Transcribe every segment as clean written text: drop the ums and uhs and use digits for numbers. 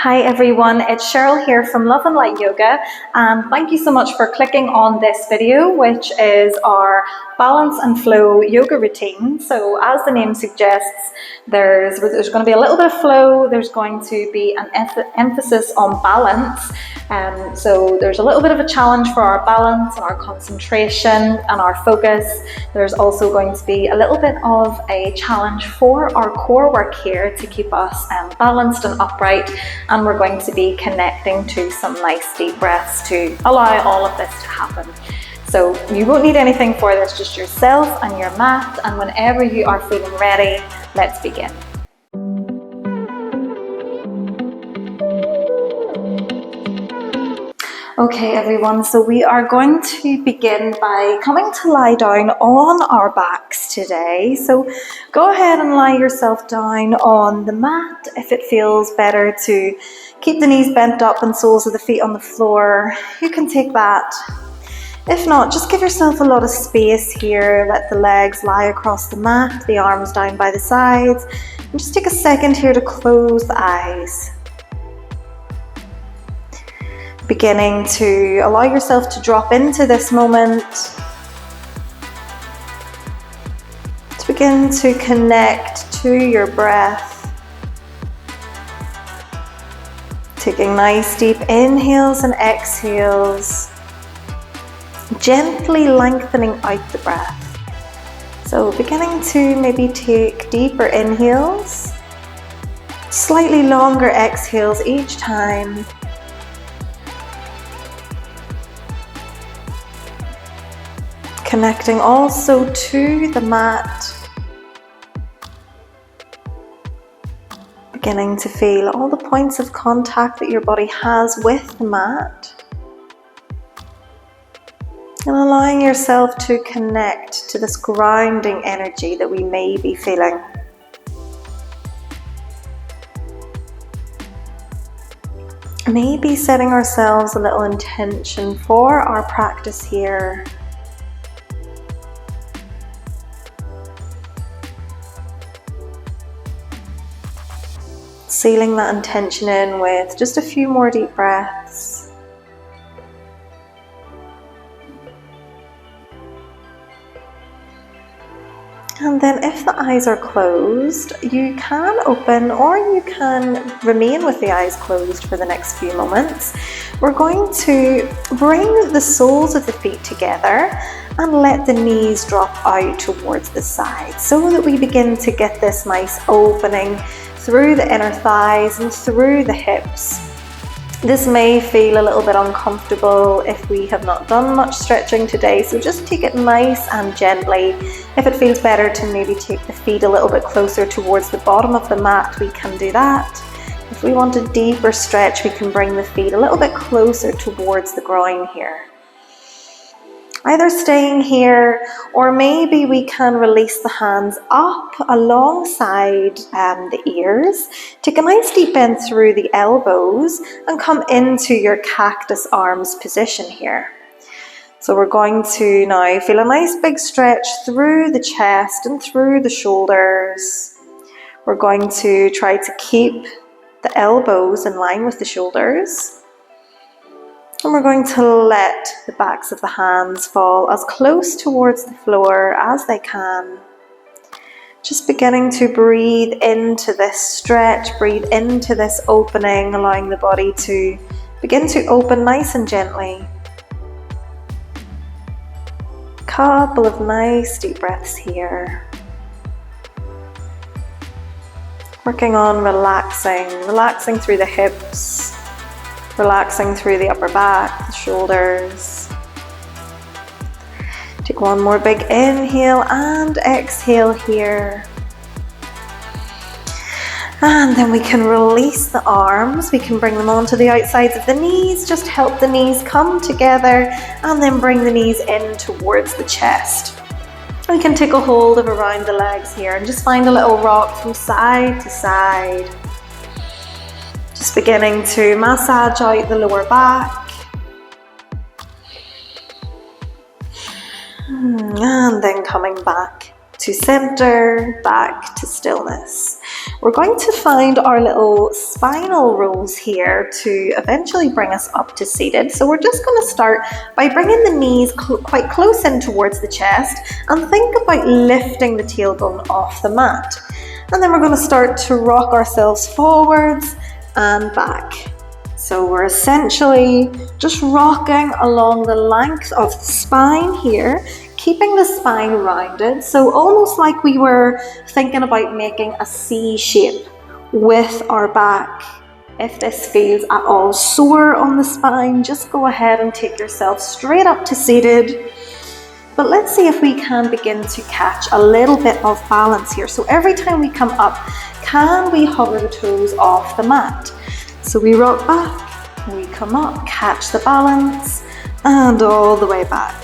Hi everyone, it's Cheryl here from Love and Light Yoga, and thank you so much for clicking on this video, which is our balance and flow yoga routine. So as the name suggests, there's going to be a little bit of flow, there's going to be an emphasis on balance. So there's a little bit of a challenge for our balance and our concentration and our focus. There's also going to be a little bit of a challenge for our core work here to keep us balanced and upright. And we're going to be connecting to some nice deep breaths to allow all of this to happen. So you won't need anything for this, just yourself and your mat. And whenever you are feeling ready, let's begin. Okay everyone, so we are going to begin by coming to lie down on our backs today. So go ahead and lie yourself down on the mat. If it feels better to keep the knees bent up and soles of the feet on the floor, you can take that. If not, just give yourself a lot of space here. Let the legs lie across the mat, the arms down by the sides, and just take a second here to close the eyes. Beginning to allow yourself to drop into this moment, to begin to connect to your breath, taking nice deep inhales and exhales, gently lengthening out the breath. So beginning to maybe take deeper inhales, slightly longer exhales each time. Connecting also to the mat, beginning to feel all the points of contact that your body has with the mat, and allowing yourself to connect to this grounding energy that we may be feeling. Maybe setting ourselves a little intention for our practice here. Sealing that intention in with just a few more deep breaths. And then if the eyes are closed, you can open or you can remain with the eyes closed for the next few moments. We're going to bring the soles of the feet together and let the knees drop out towards the side so that we begin to get this nice opening through the inner thighs and through the hips. This may feel a little bit uncomfortable if we have not done much stretching today, so just take it nice and gently. If it feels better to maybe take the feet a little bit closer towards the bottom of the mat, we can do that. If we want a deeper stretch, we can bring the feet a little bit closer towards the groin here. Either staying here, or maybe we can release the hands up alongside the ears. Take a nice deep bend through the elbows and come into your cactus arms position here. So we're going to now feel a nice big stretch through the chest and through the shoulders. We're going to try to keep the elbows in line with the shoulders. And we're going to let the backs of the hands fall as close towards the floor as they can. Just beginning to breathe into this stretch, breathe into this opening, allowing the body to begin to open nice and gently. Couple of nice deep breaths here. Working on relaxing through the hips. Relaxing through the upper back, the shoulders. Take one more big inhale and exhale here. And then we can release the arms. We can bring them onto the outsides of the knees. Just help the knees come together and then bring the knees in towards the chest. We can take a hold of around the legs here and just find a little rock from side to side. Just beginning to massage out the lower back. And then coming back to center, back to stillness. We're going to find our little spinal rolls here to eventually bring us up to seated. So we're just going to start by bringing the knees quite close in towards the chest, and think about lifting the tailbone off the mat. And then we're going to start to rock ourselves forwards and back. So we're essentially just rocking along the length of the spine here, keeping the spine rounded, so almost like we were thinking about making a C shape with our back. If this feels at all sore on the spine, just go ahead and take yourself straight up to seated. But let's see if we can begin to catch a little bit of balance here. So every time we come up, can we hover the toes off the mat? So we rock back, we come up, catch the balance, and all the way back.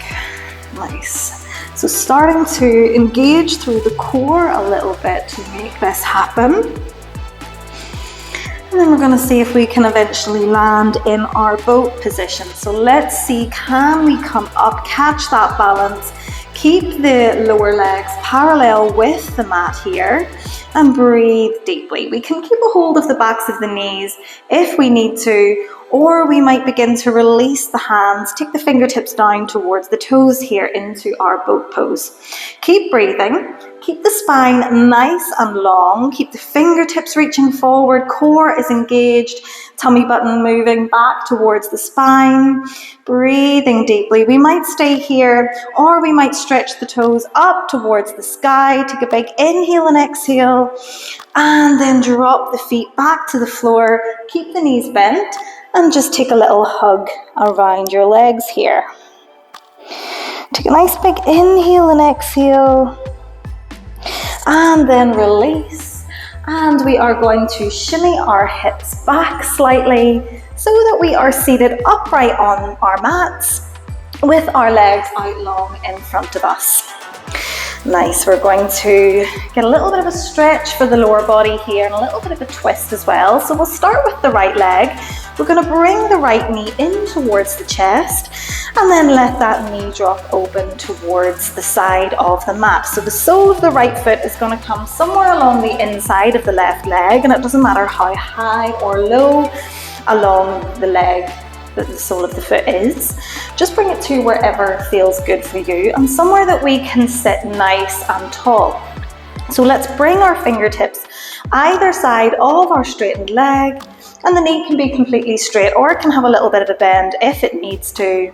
Nice. So starting to engage through the core a little bit to make this happen. And then we're going to see if we can eventually land in our boat position. So let's see, can we come up, catch that balance, keep the lower legs parallel with the mat here, and breathe deeply. We can keep a hold of the backs of the knees if we need to, or we might begin to release the hands, take the fingertips down towards the toes here into our boat pose. Keep breathing, keep the spine nice and long, keep the fingertips reaching forward, core is engaged, tummy button moving back towards the spine, breathing deeply. We might stay here, or we might stretch the toes up towards the sky, take a big inhale and exhale, and then drop the feet back to the floor, keep the knees bent, and just take a little hug around your legs here. Take a nice big inhale and exhale, and then release. And we are going to shimmy our hips back slightly so that we are seated upright on our mats with our legs out long in front of us. Nice, we're going to get a little bit of a stretch for the lower body here and a little bit of a twist as well. So we'll start with the right leg. We're going to bring the right knee in towards the chest and then let that knee drop open towards the side of the mat. So the sole of the right foot is going to come somewhere along the inside of the left leg, and it doesn't matter how high or low along the leg that the sole of the foot is. Just bring it to wherever feels good for you, and somewhere that we can sit nice and tall. So let's bring our fingertips either side of our straightened leg, and the knee can be completely straight or it can have a little bit of a bend if it needs to.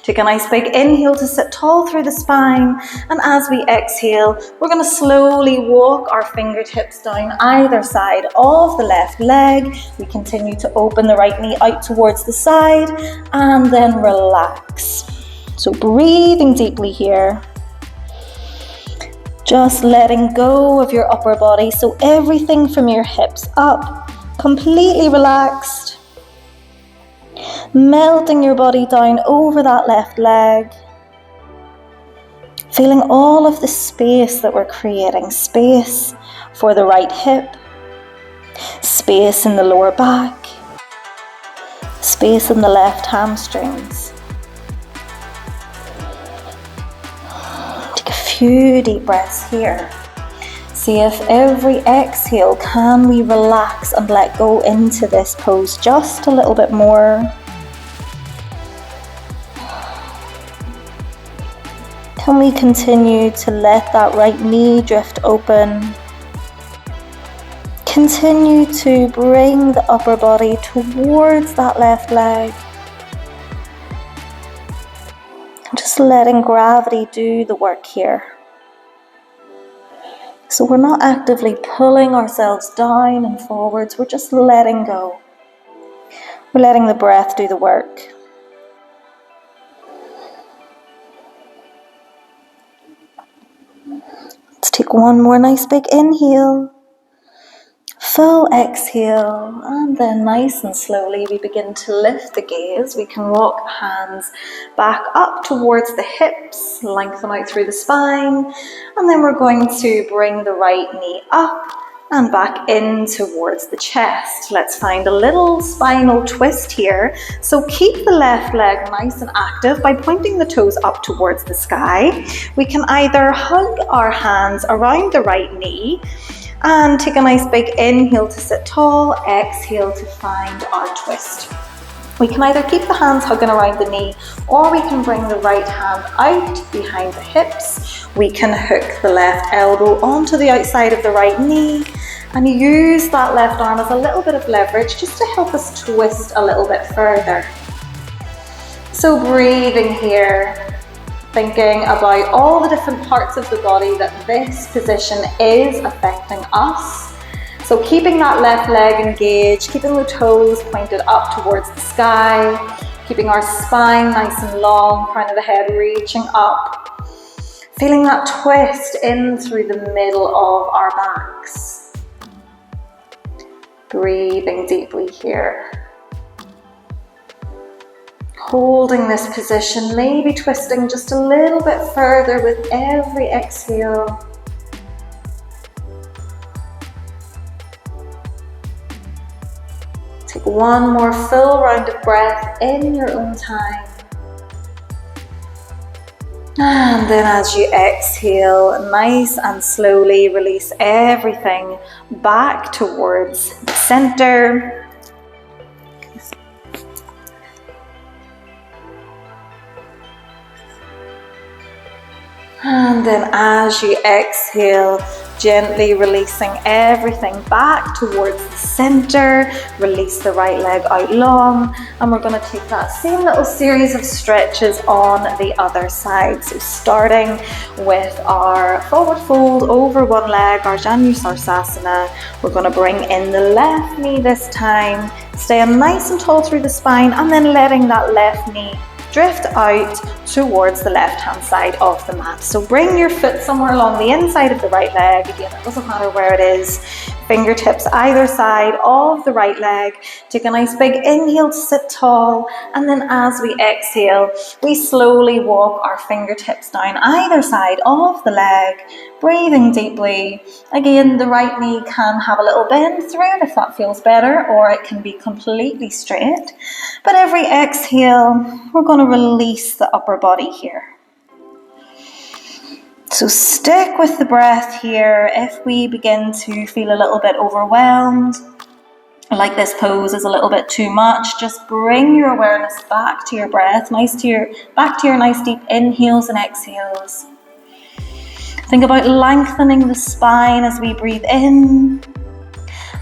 Take a nice big inhale to sit tall through the spine, and as we exhale, we're going to slowly walk our fingertips down either side of the left leg. We continue to open the right knee out towards the side and then relax. So breathing deeply here. Just letting go of your upper body, so everything from your hips up, completely relaxed. Melting your body down over that left leg. Feeling all of the space that we're creating. Space for the right hip. Space in the lower back. Space in the left hamstrings. Take a few deep breaths here. See if every exhale, can we relax and let go into this pose just a little bit more. Can we continue to let that right knee drift open? Continue to bring the upper body towards that left leg. Just letting gravity do the work here. So we're not actively pulling ourselves down and forwards, we're just letting go. We're letting the breath do the work. Let's take one more nice big inhale. Full exhale, and then nice and slowly we begin to lift the gaze. We can walk hands back up towards the hips, lengthen out through the spine, and then we're going to bring the right knee up and back in towards the chest. Let's find a little spinal twist here. So keep the left leg nice and active by pointing the toes up towards the sky. We can either hug our hands around the right knee, And take a nice big inhale to sit tall, exhale to find our twist. We can either keep the hands hugging around the knee, or we can bring the right hand out behind the hips. We can hook the left elbow onto the outside of the right knee and use that left arm as a little bit of leverage just to help us twist a little bit further. So breathing here, thinking about all the different parts of the body that this position is affecting us. So keeping that left leg engaged, keeping the toes pointed up towards the sky, keeping our spine nice and long, crown of the head reaching up. Feeling that twist in through the middle of our backs. Breathing deeply here. Holding this position, maybe twisting just a little bit further with every exhale. Take one more full round of breath in your own time. And then as you exhale, nice and slowly release everything back towards the center. And then as you exhale, gently releasing everything back towards the center. Release the right leg out long. And we're going to take that same little series of stretches on the other side. So starting with our forward fold over one leg, our Savasana. We're going to bring in the left knee this time. Staying nice and tall through the spine, and then letting that left knee drift out towards the left hand side of the mat. So bring your foot somewhere along the inside of the right leg. Again, it doesn't matter where it is. Fingertips either side of the right leg. Take a nice big inhale to sit tall, and then as we exhale, we slowly walk our fingertips down either side of the leg, breathing deeply. Again, the right knee can have a little bend through it if that feels better, or it can be completely straight. But every exhale, we're going to release the upper body here. So stick with the breath here. If we begin to feel a little bit overwhelmed, like this pose is a little bit too much, just bring your awareness back to your breath, back to your nice deep inhales and exhales. Think about lengthening the spine as we breathe in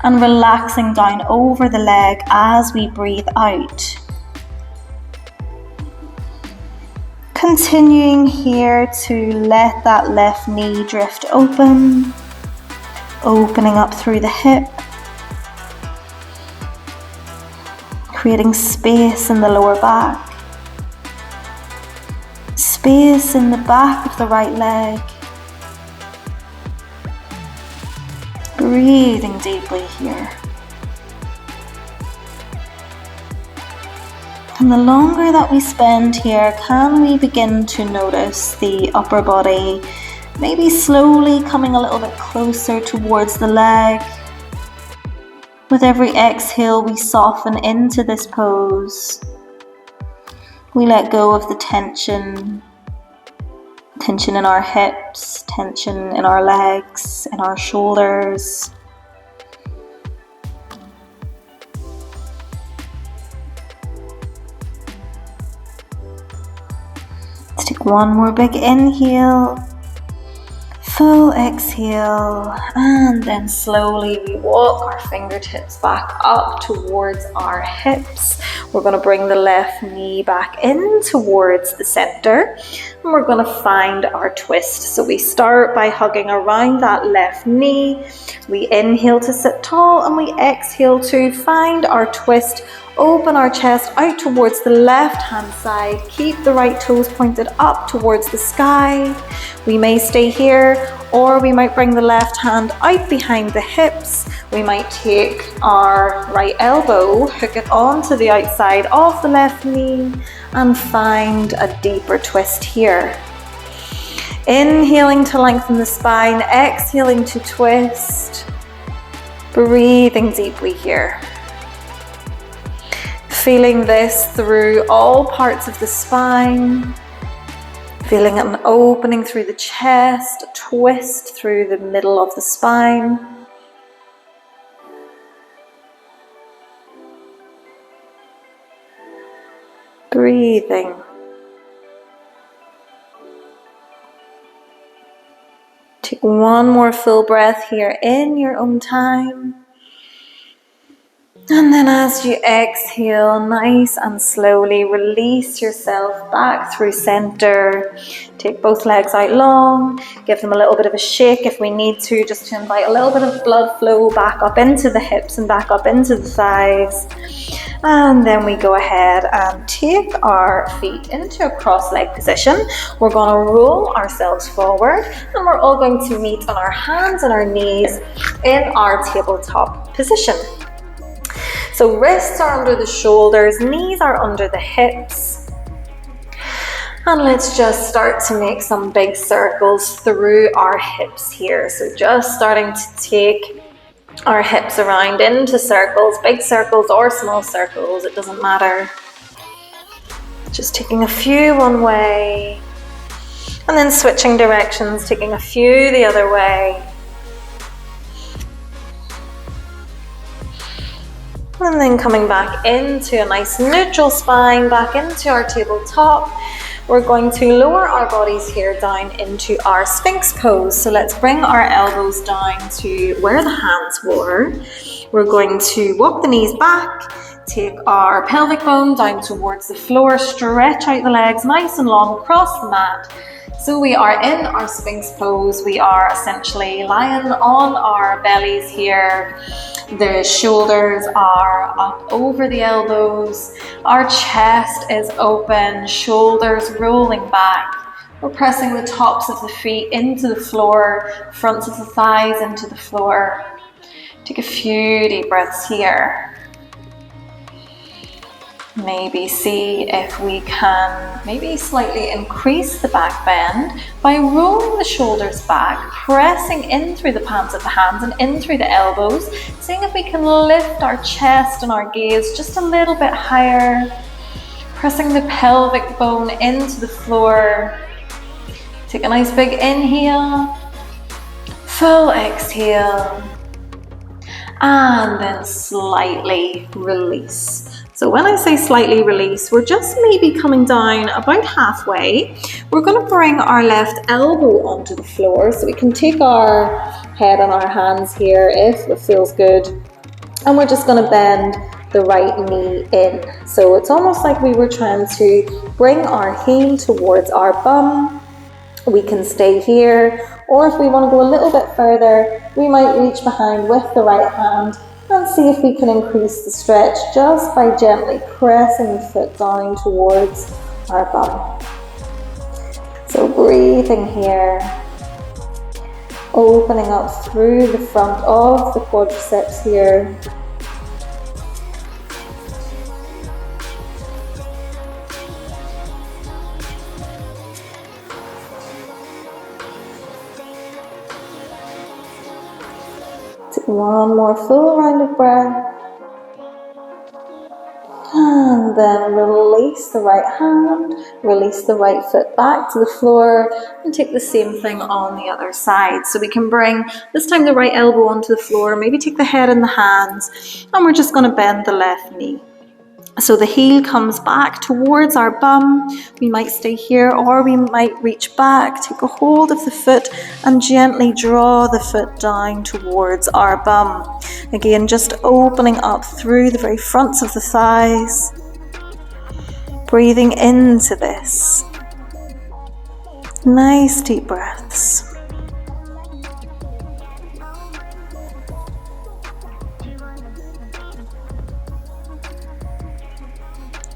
and relaxing down over the leg as we breathe out. Continuing here to let that left knee drift open, opening up through the hip, creating space in the lower back, space in the back of the right leg. Breathing deeply here. And the longer that we spend here, can we begin to notice the upper body maybe slowly coming a little bit closer towards the leg. With every exhale, we soften into this pose. We let go of the tension in our hips, tension in our legs, in our shoulders. Let's take one more big inhale, full exhale, and then slowly we walk our fingertips back up towards our hips. We're going to bring the left knee back in towards the center, and we're going to find our twist. So we start by hugging around that left knee. We inhale to sit tall, and we exhale to find our twist. Open our chest out towards the left hand side. Keep the right toes pointed up towards the sky. We may stay here, or we might bring the left hand out behind the hips. We might take our right elbow, hook it onto the outside of the left knee, and find a deeper twist here. Inhaling to lengthen the spine, exhaling to twist. Breathing deeply here. Feeling this through all parts of the spine. Feeling an opening through the chest, a twist through the middle of the spine. Breathing. Take one more full breath here in your own time. And then as you exhale, nice and slowly release yourself back through center. Take both legs out long, give them a little bit of a shake if we need to, just to invite a little bit of blood flow back up into the hips and back up into the thighs. And then we go ahead and take our feet into a cross-leg position. We're going to roll ourselves forward, and we're all going to meet on our hands and our knees in our tabletop position. So wrists are under the shoulders, knees are under the hips. And let's just start to make some big circles through our hips here. So just starting to take our hips around into circles, big circles or small circles, it doesn't matter. Just taking a few one way, and then switching directions, taking a few the other way. And then coming back into a nice neutral spine, back into our tabletop. We're going to lower our bodies here down into our Sphinx pose. So let's bring our elbows down to where the hands were. We're going to walk the knees back, take our pelvic bone down towards the floor, stretch out the legs nice and long across the mat. So we are in our Sphinx pose. We are essentially lying on our bellies here. The shoulders are up over the elbows. Our chest is open, shoulders rolling back. We're pressing the tops of the feet into the floor, fronts of the thighs into the floor. Take a few deep breaths here. Maybe see if we can maybe slightly increase the back bend by rolling the shoulders back, pressing in through the palms of the hands and in through the elbows, seeing if we can lift our chest and our gaze just a little bit higher, pressing the pelvic bone into the floor. Take a nice big inhale, full exhale, and then slightly release. So when I say slightly release, we're just maybe coming down about halfway. We're going to bring our left elbow onto the floor, so we can take our head on our hands here if it feels good. And we're just going to bend the right knee in. So it's almost like we were trying to bring our heel towards our bum. We can stay here, or if we want to go a little bit further, we might reach behind with the right hand and see if we can increase the stretch just by gently pressing the foot down towards our bum. So breathing here, opening up through the front of the quadriceps here. One more full round of breath. And then release the right hand, release the right foot back to the floor, and take the same thing on the other side. So we can bring, this time, the right elbow onto the floor, maybe take the head in the hands, and we're just going to bend the left knee. So the heel comes back towards our bum. We might stay here, or we might reach back, take a hold of the foot and gently draw the foot down towards our bum. Again, just opening up through the very fronts of the thighs. Breathing into this. Nice deep breaths.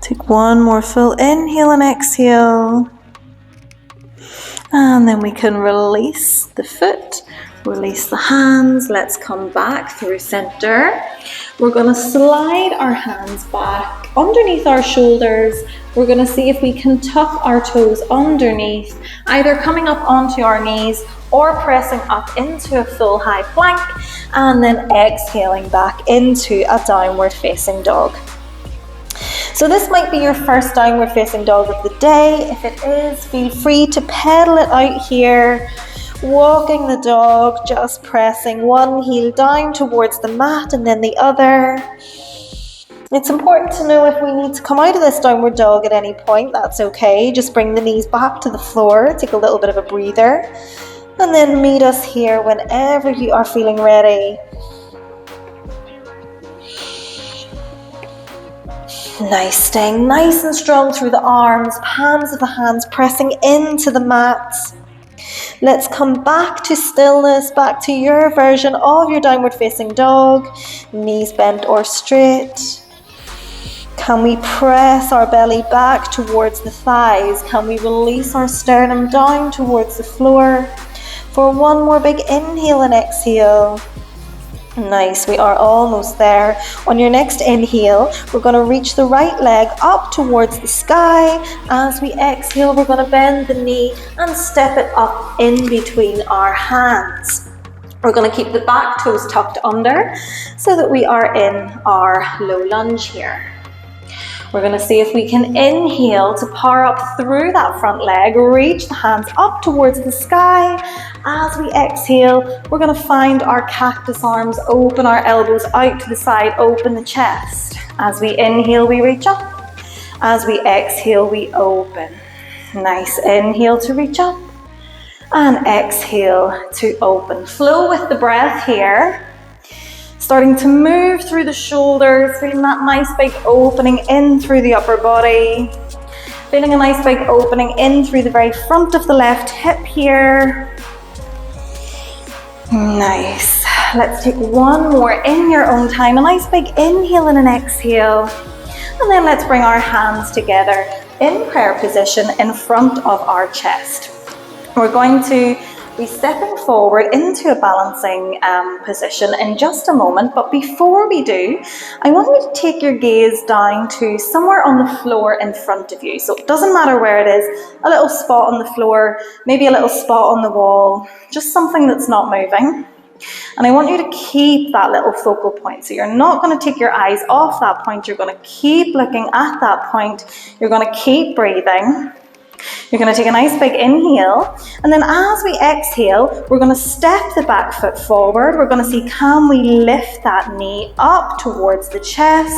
Take one more full inhale and exhale. And then we can release the foot, release the hands. Let's come back through center. We're going to slide our hands back underneath our shoulders. We're going to see if we can tuck our toes underneath, either coming up onto our knees or pressing up into a full high plank, and then exhaling back into a downward facing dog. So this might be your first downward facing dog of the day. If it is, feel free to pedal it out here, walking the dog, just pressing one heel down towards the mat and then the other. It's important to know if we need to come out of this downward dog at any point, that's okay. Just bring the knees back to the floor, take a little bit of a breather, and then meet us here whenever you are feeling ready. Nice, staying nice and strong through the arms, palms of the hands pressing into the mat. Let's come back to stillness, back to your version of your downward facing dog, knees bent or straight. Can we press our belly back towards the thighs? Can we release our sternum down towards the floor? For one more big inhale and exhale. Nice, we are almost there. On your next inhale, we're going to reach the right leg up towards the sky. As we exhale, we're going to bend the knee and step it up in between our hands. We're going to keep the back toes tucked under so that we are in our low lunge here. We're going to see if we can inhale to power up through that front leg, reach the hands up towards the sky. As we exhale, we're going to find our cactus arms, open our elbows out to the side, open the chest. As we inhale, we reach up. As we exhale, we open. Nice, inhale to reach up and exhale to open. Flow with the breath here. Starting to move through the shoulders, feeling that nice big opening in through the upper body. Feeling a nice big opening in through the very front of the left hip here. Nice. Let's take one more in your own time. A nice big inhale and an exhale. And then let's bring our hands together in prayer position in front of our chest. We're going to be stepping forward into a balancing position in just a moment, but before we do, I want you to take your gaze down to somewhere on the floor in front of you. So it doesn't matter where it is, a little spot on the floor, maybe a little spot on the wall, just something that's not moving. And I want you to keep that little focal point. So you're not going to take your eyes off that point, you're going to keep looking at that point, you're going to keep breathing. You're going to take a nice big inhale, and then as we exhale, we're going to step the back foot forward. We're going to see, can we lift that knee up towards the chest?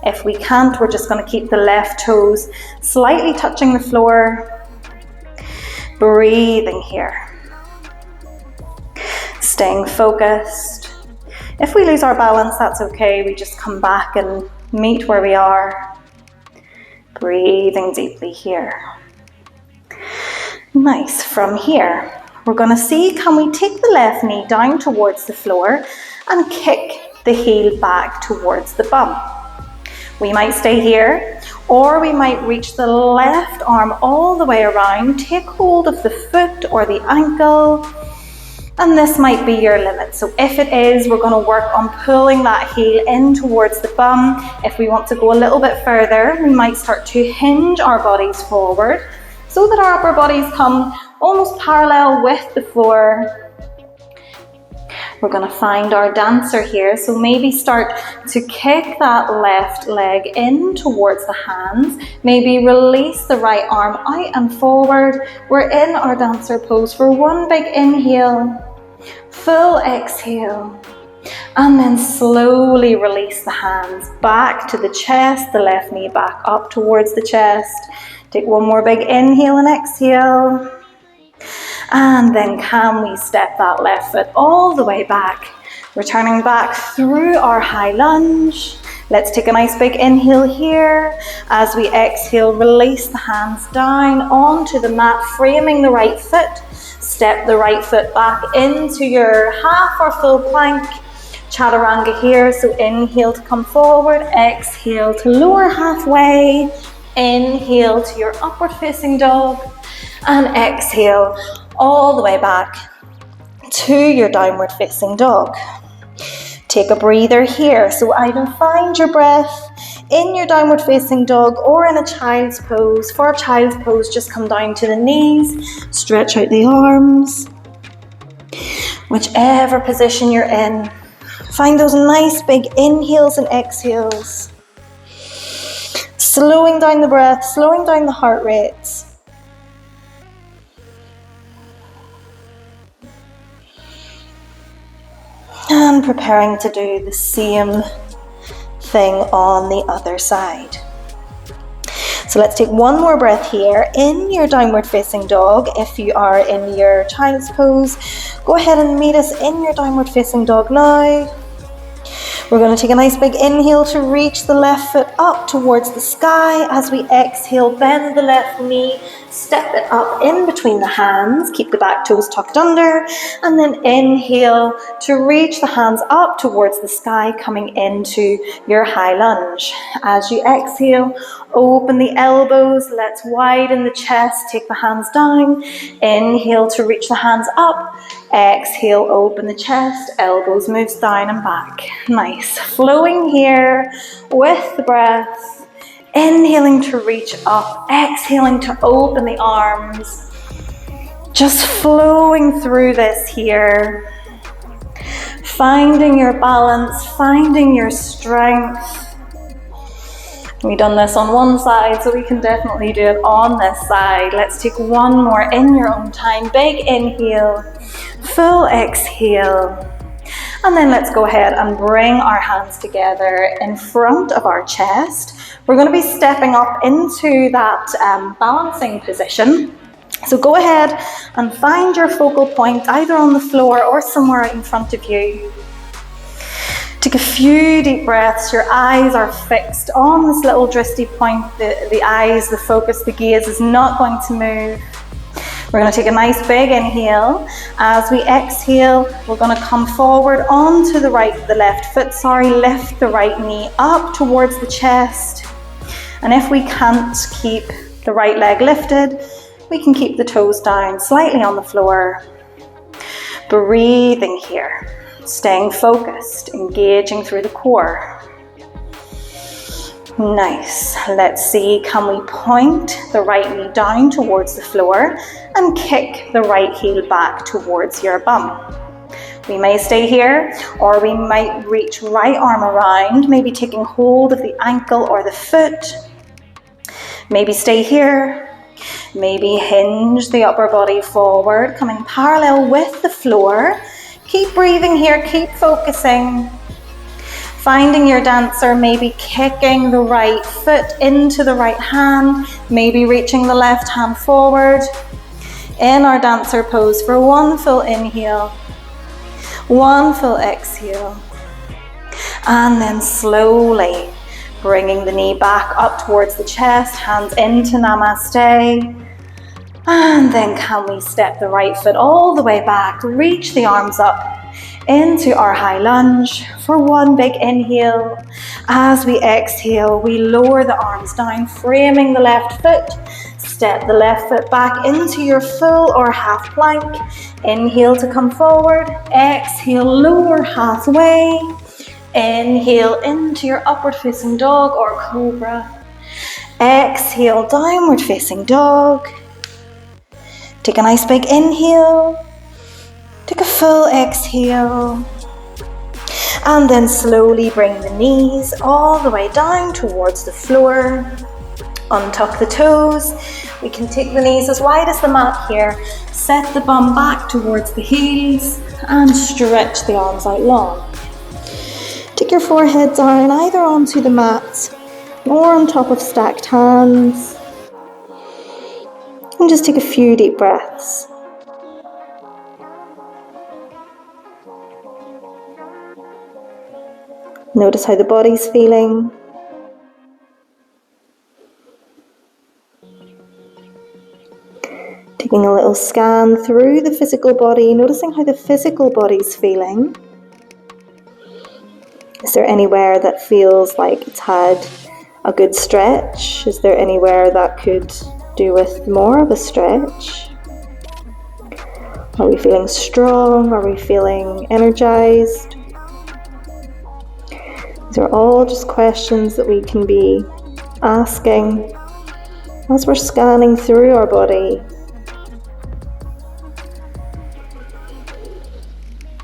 If we can't, we're just going to keep the left toes slightly touching the floor. Breathing here. Staying focused. If we lose our balance, that's okay. We just come back and meet where we are. Breathing deeply here. Nice. From here, we're going to see, can we take the left knee down towards the floor and kick the heel back towards the bum. We might stay here, or we might reach the left arm all the way around, take hold of the foot or the ankle, and this might be your limit. So if it is, we're going to work on pulling that heel in towards the bum. If we want to go a little bit further, we might start to hinge our bodies forward, so that our upper bodies come almost parallel with the floor. We're going to find our dancer here, so maybe start to kick that left leg in towards the hands. Maybe release the right arm out and forward. We're in our dancer pose for one big inhale, full exhale, and then slowly release the hands back to the chest, the left knee back up towards the chest. Take one more big inhale and exhale. And then can we step that left foot all the way back, returning back through our high lunge. Let's take a nice big inhale here. As we exhale, release the hands down onto the mat, framing the right foot. Step the right foot back into your half or full plank. Chaturanga here, so inhale to come forward, exhale to lower halfway. Inhale to your upward facing dog, and exhale all the way back to your downward facing dog. Take a breather here, so either find your breath in your downward facing dog or in a child's pose. For a child's pose, just come down to the knees, stretch out the arms. Whichever position you're in, find those nice big inhales and exhales. Slowing down the breath, slowing down the heart rate. And preparing to do the same thing on the other side. So let's take one more breath here in your downward facing dog. If you are in your child's pose, go ahead and meet us in your downward facing dog now. We're going to take a nice big inhale to reach the left foot up towards the sky. As we exhale, bend the left knee, step it up in between the hands, keep the back toes tucked under, and then inhale to reach the hands up towards the sky, coming into your high lunge. As you exhale, open the elbows, let's widen the chest, take the hands down, inhale to reach the hands up, exhale, open the chest, elbows moves down and back. Nice, flowing here with the breath, inhaling to reach up, exhaling to open the arms, just flowing through this here, finding your balance, finding your strength. We've done this on one side, so we can definitely do it on this side. Let's take one more in your own time. Big inhale, full exhale. And then let's go ahead and bring our hands together in front of our chest. We're going to be stepping up into that balancing position. So go ahead and find your focal point either on the floor or somewhere out in front of you. Take a few deep breaths. Your eyes are fixed on this little dristy point. The eyes, the focus, the gaze is not going to move. We're going to take a nice big inhale. As we exhale, we're going to come forward onto the left foot, lift the right knee up towards the chest. And if we can't keep the right leg lifted, we can keep the toes down slightly on the floor. Breathing here. Staying focused, engaging through the core. Nice. Let's see, can we point the right knee down towards the floor and kick the right heel back towards your bum? We may stay here, or we might reach right arm around, maybe taking hold of the ankle or the foot. Maybe stay here. Maybe hinge the upper body forward, coming parallel with the floor. Keep breathing here, keep focusing. Finding your dancer, maybe kicking the right foot into the right hand, maybe reaching the left hand forward. In our dancer pose for one full inhale, one full exhale. And then slowly bringing the knee back up towards the chest, hands into Namaste. And then can we step the right foot all the way back, reach the arms up into our high lunge for one big inhale. As we exhale, we lower the arms down, framing the left foot. Step the left foot back into your full or half plank. Inhale to come forward, exhale, lower halfway. Inhale into your upward facing dog or cobra. Exhale, downward facing dog. Take a nice big inhale, take a full exhale, and then slowly bring the knees all the way down towards the floor. Untuck the toes. We can take the knees as wide as the mat here. Set the bum back towards the heels and stretch the arms out long. Take your forehead down either onto the mat or on top of stacked hands. And just take a few deep breaths. Notice how the body's feeling. Taking a little scan through the physical body, noticing how the physical body's feeling. Is there anywhere that feels like it's had a good stretch? Is there anywhere that could do with more of a stretch? Are we feeling strong? Are we feeling energized? These are all just questions that we can be asking as we're scanning through our body.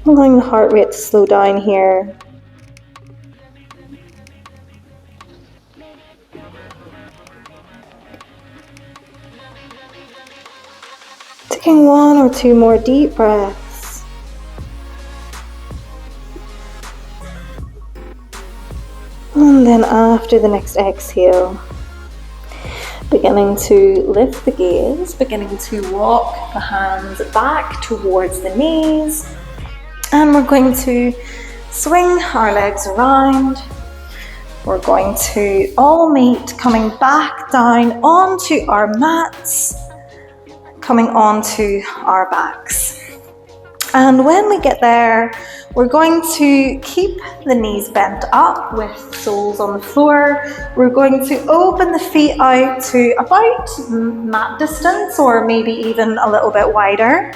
Allowing the heart rate to slow down here. Taking one or two more deep breaths. And then after the next exhale, beginning to lift the gaze, beginning to walk the hands back towards the knees. And we're going to swing our legs around. We're going to all meet, coming back down onto our mats, coming onto our backs. And when we get there, we're going to keep the knees bent up with soles on the floor. We're going to open the feet out to about mat distance or maybe even a little bit wider.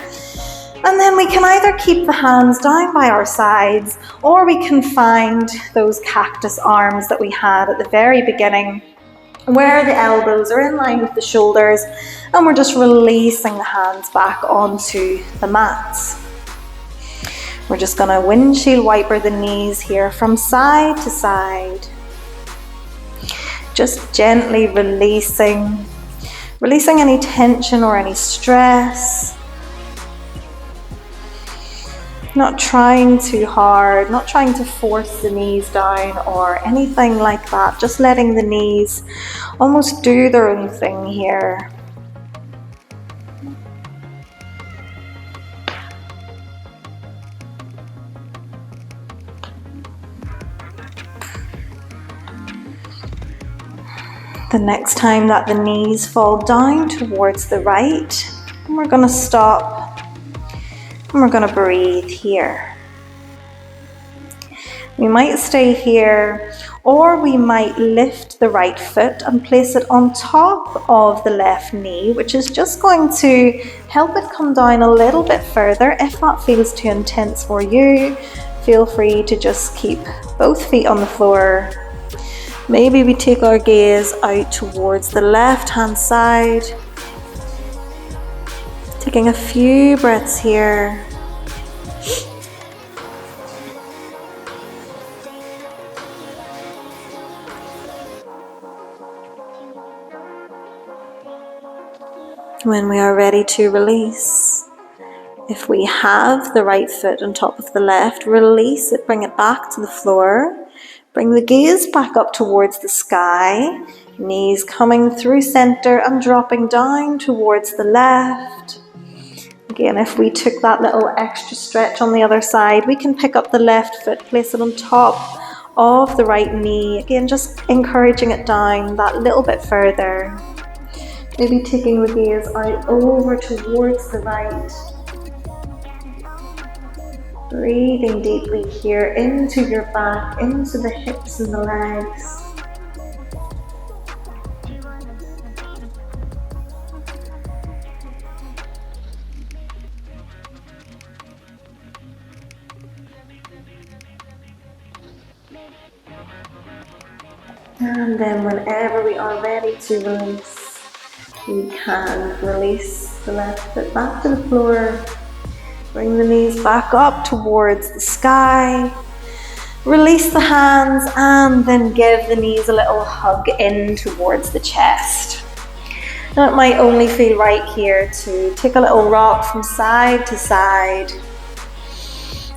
And then we can either keep the hands down by our sides, or we can find those cactus arms that we had at the very beginning, where the elbows are in line with the shoulders, and we're just releasing the hands back onto the mats. We're just going to windshield wiper the knees here from side to side. Just gently releasing any tension or any stress. Not trying too hard, not trying to force the knees down or anything like that. Just letting the knees almost do their own thing here. The next time that the knees fall down towards the right, we're going to stop and we're going to breathe here. We might stay here, or we might lift the right foot and place it on top of the left knee, which is just going to help it come down a little bit further. If that feels too intense for you, feel free to just keep both feet on the floor. Maybe we take our gaze out towards the left hand side, taking a few breaths here. When we are ready to release, if we have the right foot on top of the left, release it, bring it back to the floor. Bring the gaze back up towards the sky, knees coming through center and dropping down towards the left. Again, if we took that little extra stretch on the other side, we can pick up the left foot, place it on top of the right knee. Again, just encouraging it down that little bit further. Maybe taking the gaze out over towards the right. Breathing deeply here into your back, into the hips and the legs. And then whenever we are ready to release, we can release the left foot back to the floor. Bring the knees back up towards the sky. Release the hands and then give the knees a little hug in towards the chest. Now it might only feel right here to take a little rock from side to side.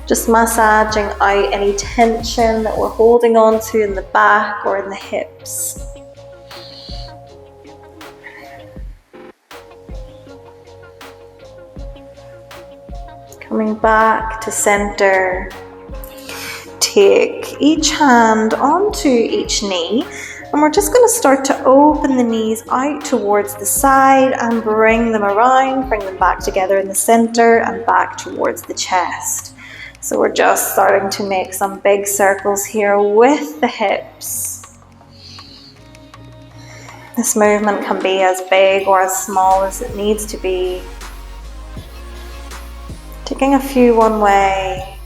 Just massaging out any tension that we're holding on to in the back or in the hips. Coming back to center. Take each hand onto each knee, and we're just going to start to open the knees out towards the side and bring them around, bring them back together in the center and back towards the chest. So we're just starting to make some big circles here with the hips. This movement can be as big or as small as it needs to be. Taking a few one way,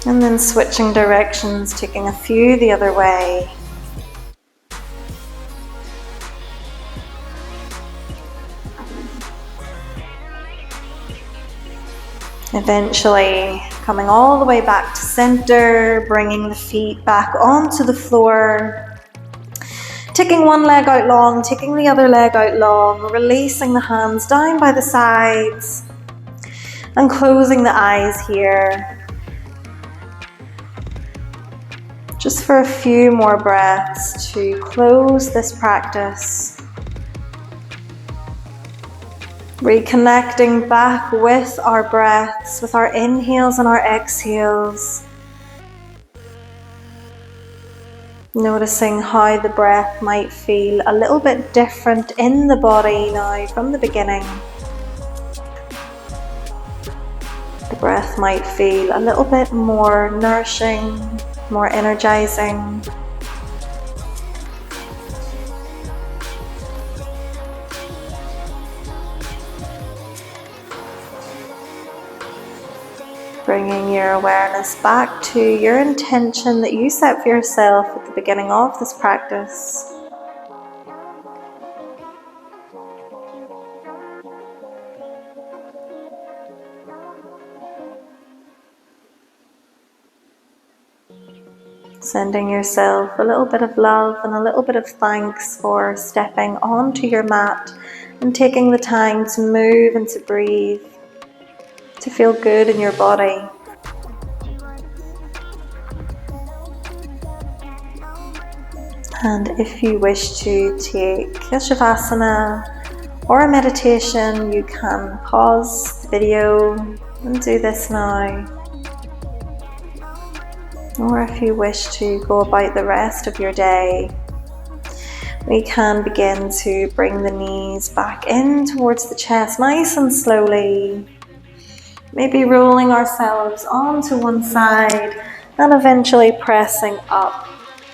and then switching directions, taking a few the other way. Eventually coming all the way back to center, bringing the feet back onto the floor. Taking one leg out long, taking the other leg out long, releasing the hands down by the sides. And closing the eyes here. Just for a few more breaths to close this practice. Reconnecting back with our breaths, with our inhales and our exhales. Noticing how the breath might feel a little bit different in the body now from the beginning. The breath might feel a little bit more nourishing, more energizing. Bringing your awareness back to your intention that you set for yourself at the beginning of this practice. Sending yourself a little bit of love and a little bit of thanks for stepping onto your mat and taking the time to move and to breathe, to feel good in your body. And if you wish to take a Savasana or a meditation, you can pause the video and do this now. Or if you wish to go about the rest of your day, we can begin to bring the knees back in towards the chest, nice and slowly. Maybe rolling ourselves onto one side and eventually pressing up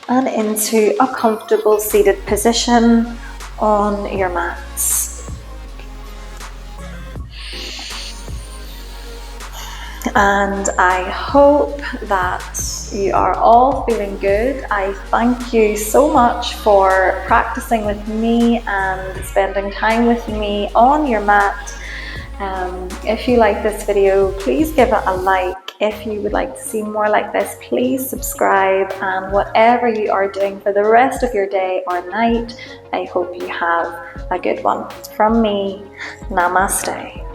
and into a comfortable seated position on your mats. And I hope that you are all feeling good. I thank you so much for practicing with me and spending time with me on your mat. If you like this video, please give it a like. If you would like to see more like this, please subscribe, and whatever you are doing for the rest of your day or night, I hope you have a good one. From me, namaste.